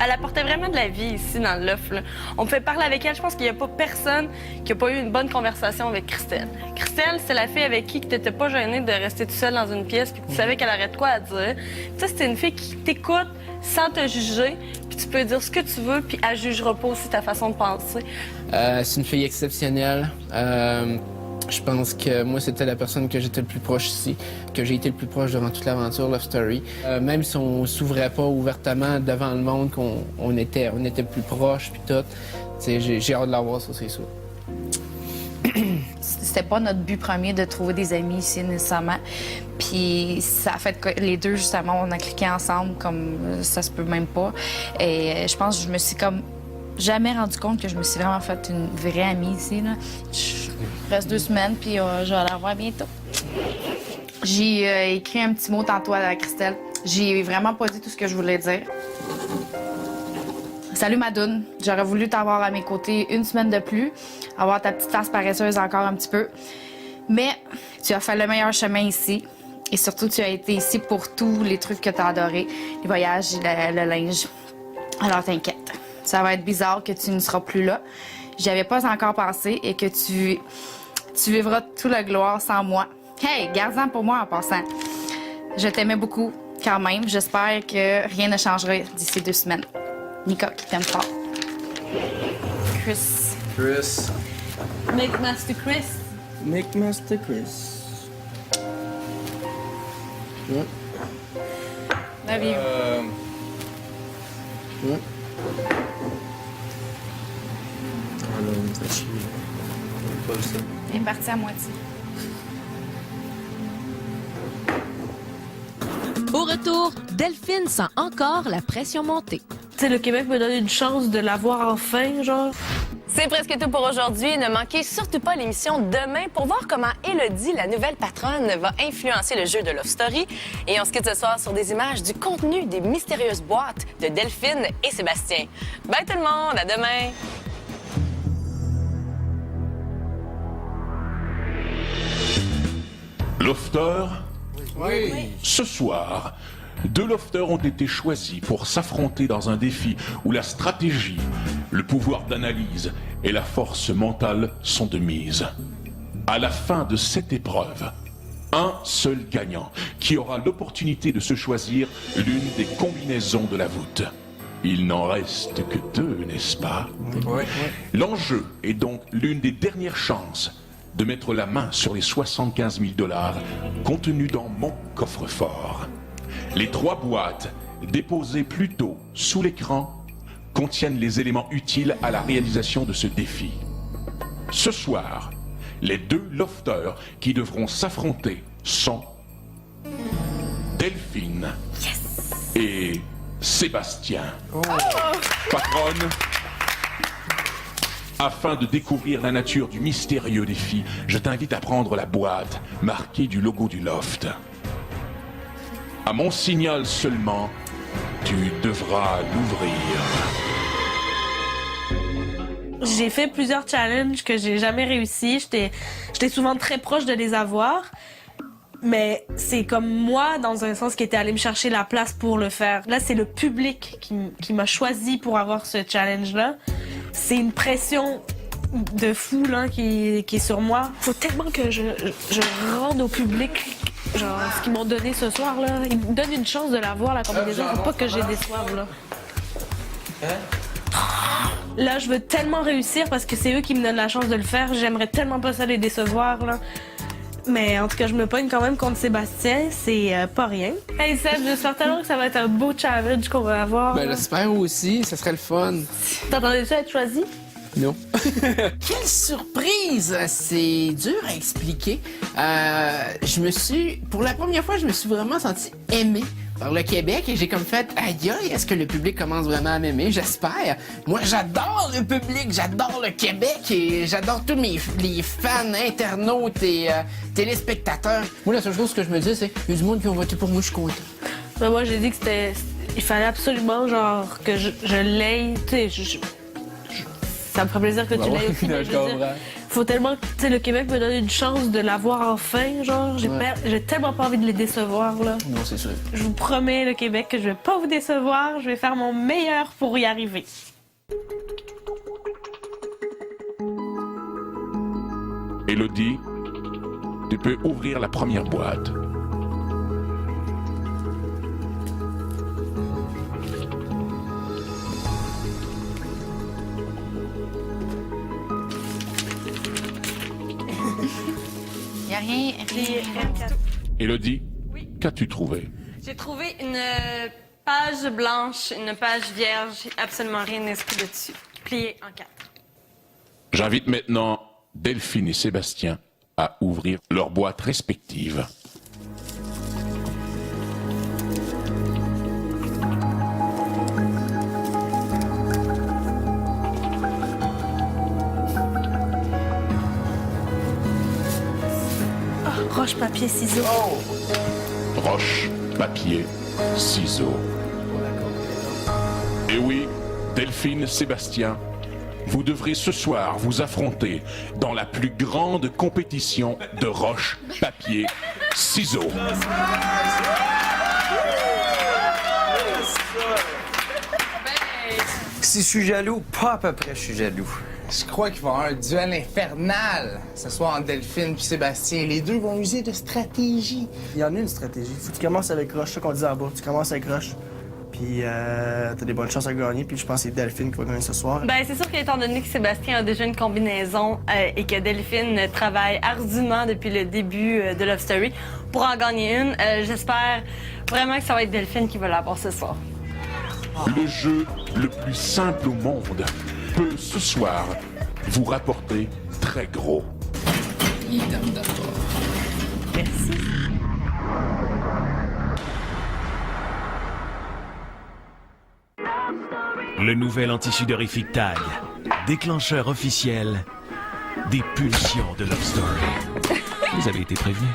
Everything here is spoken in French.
Elle apportait vraiment de la vie ici dans le loft. Là. On pouvait parler avec elle. Je pense qu'il n'y a pas personne qui n'a pas eu une bonne conversation avec Christelle. Christelle, c'est la fille avec qui tu n'étais pas gênée de rester tout seule dans une pièce puis que tu savais qu'elle aurait de quoi à dire. Tu sais, c'est une fille qui t'écoute sans te juger puis tu peux dire ce que tu veux puis elle jugera pas aussi ta façon de penser. C'est une fille exceptionnelle. Je pense que moi, c'était la personne que j'étais le plus proche ici, que j'ai été le plus proche durant toute l'aventure Love Story. Même si on s'ouvrait pas ouvertement devant le monde, qu'on était plus proches, puis tout, j'ai hâte de la voir, ça, c'est sûr. C'était pas notre but premier de trouver des amis ici, nécessairement. Puis ça a fait que les deux, justement, on a cliqué ensemble comme ça se peut même pas. Et je pense que je me suis comme jamais rendu compte que je me suis vraiment fait une vraie amie ici, là. Il reste 2 semaines, puis je vais la revoir bientôt. J'ai écrit un petit mot tantôt à Christelle. J'ai vraiment pas dit tout ce que je voulais dire. Salut Madoune, j'aurais voulu t'avoir à mes côtés 1 semaine de plus, avoir ta petite face paresseuse encore un petit peu. Mais tu as fait le meilleur chemin ici. Et surtout, tu as été ici pour tous les trucs que tu as adorés, les voyages, le linge. Alors t'inquiète, ça va être bizarre que tu ne seras plus là. J'y avais pas encore pensé et que tu vivras tout la gloire sans moi. Hey, garde-en pour moi en passant. Je t'aimais beaucoup quand même. J'espère que rien ne changera d'ici 2 semaines. Nika qui t'aime fort. Chris. Chris. McMaster Chris. McMaster Chris. Ouais. Love you. Ouais. Ah non, il me fait chier. Pas ça. Il est parti à moitié. Au retour, Delphine sent encore la pression monter. Tu sais, le Québec me donne une chance de la voir enfin, genre. C'est presque tout pour aujourd'hui. Ne manquez surtout pas l'émission demain pour voir comment Élodie, la nouvelle patronne, va influencer le jeu de Love Story. Et on se quitte ce soir sur des images du contenu des mystérieuses boîtes de Delphine et Sébastien. Bye tout le monde, à demain! Lofter? Oui. Ce soir, 2 lofters ont été choisis pour s'affronter dans un défi où la stratégie, le pouvoir d'analyse et la force mentale sont de mise. À la fin de cette épreuve, un seul gagnant qui aura l'opportunité de se choisir l'une des combinaisons de la voûte. Il n'en reste que 2, n'est-ce pas? Ouais. L'enjeu est donc l'une des dernières chances de mettre la main sur les 75 000 $ contenus dans mon coffre-fort. Les 3 boîtes, déposées plus tôt sous l'écran, contiennent les éléments utiles à la réalisation de ce défi. Ce soir, les 2 lofters qui devront s'affronter sont Delphine et Sébastien. Patronne, afin de découvrir la nature du mystérieux défi, je t'invite à prendre la boîte marquée du logo du loft. À mon signal seulement, tu devras l'ouvrir. J'ai fait plusieurs challenges que j'ai jamais réussi. J'étais souvent très proche de les avoir. Mais c'est comme moi, dans un sens, qui était allé me chercher la place pour le faire. Là, c'est le public qui m'a choisi pour avoir ce challenge-là. C'est une pression de fou là, qui est sur moi. Faut tellement que je rende au public genre, ce qu'ils m'ont donné ce soir. Là. Ils me donnent une chance de l'avoir, la combinaison. Faut pas que je les déçoive. Là. Là, je veux tellement réussir parce que c'est eux qui me donnent la chance de le faire. J'aimerais tellement pas ça les décevoir. Là. Mais en tout cas, je me pogne quand même contre Sébastien, c'est pas rien. Hey Seb, j'espère tellement que ça va être un beau challenge qu'on va avoir. Ben, j'espère aussi, ça serait le fun. T'attendais-tu à être choisi? Non. Quelle surprise! C'est dur à expliquer. Pour la première fois, je me suis vraiment senti aimé par le Québec et j'ai comme fait, aïe, est-ce que le public commence vraiment à m'aimer? J'espère. Moi, j'adore le public, j'adore le Québec et j'adore tous les fans, internautes et téléspectateurs. Moi, la seule chose que je me dis, c'est, il y a du monde qui ont voté pour moi, je suis content. Ben, moi, j'ai dit que il fallait absolument, genre, que je l'aie, tu sais, ça me ferait plaisir que tu l'aies aussi. Mais je veux dire, faut tellement que tu sais, le Québec me donne une chance de l'avoir enfin, genre. J'ai tellement pas envie de les décevoir, là. Non, c'est sûr. Je vous promets, le Québec, que je vais pas vous décevoir. Je vais faire mon meilleur pour y arriver. Élodie, tu peux ouvrir la première boîte. Y a rien. Élodie, qu'as-tu trouvé? J'ai trouvé une page blanche, une page vierge, absolument rien inscrit dessus, pliée en 4. J'invite maintenant Delphine et Sébastien à ouvrir leurs boîtes respectives. Roche, papier, ciseaux. Roche, papier, ciseaux. Et oui, Delphine, Sébastien, vous devrez ce soir vous affronter dans la plus grande compétition de roche, papier, ciseaux. Si je suis jaloux, pas à peu près je suis jaloux. Je crois qu'il va y avoir un duel infernal ce soir entre Delphine et Sébastien. Les deux vont user de stratégie. Il y en a une stratégie. Faut que tu commences avec Roche, c'est ça qu'on disait en bas. Tu commences avec Roche, puis t'as des bonnes chances à gagner, puis je pense que c'est Delphine qui va gagner ce soir. Ben, c'est sûr qu'étant donné que Sébastien a déjà une combinaison et que Delphine travaille ardument depuis le début de Love Story pour en gagner une, j'espère vraiment que ça va être Delphine qui va l'avoir ce soir. Le jeu le plus simple au monde peut ce soir vous rapporter très gros. Merci. Le nouvel anti-sudorifique Tag, déclencheur officiel des pulsions de Love Story. Vous avez été prévenus.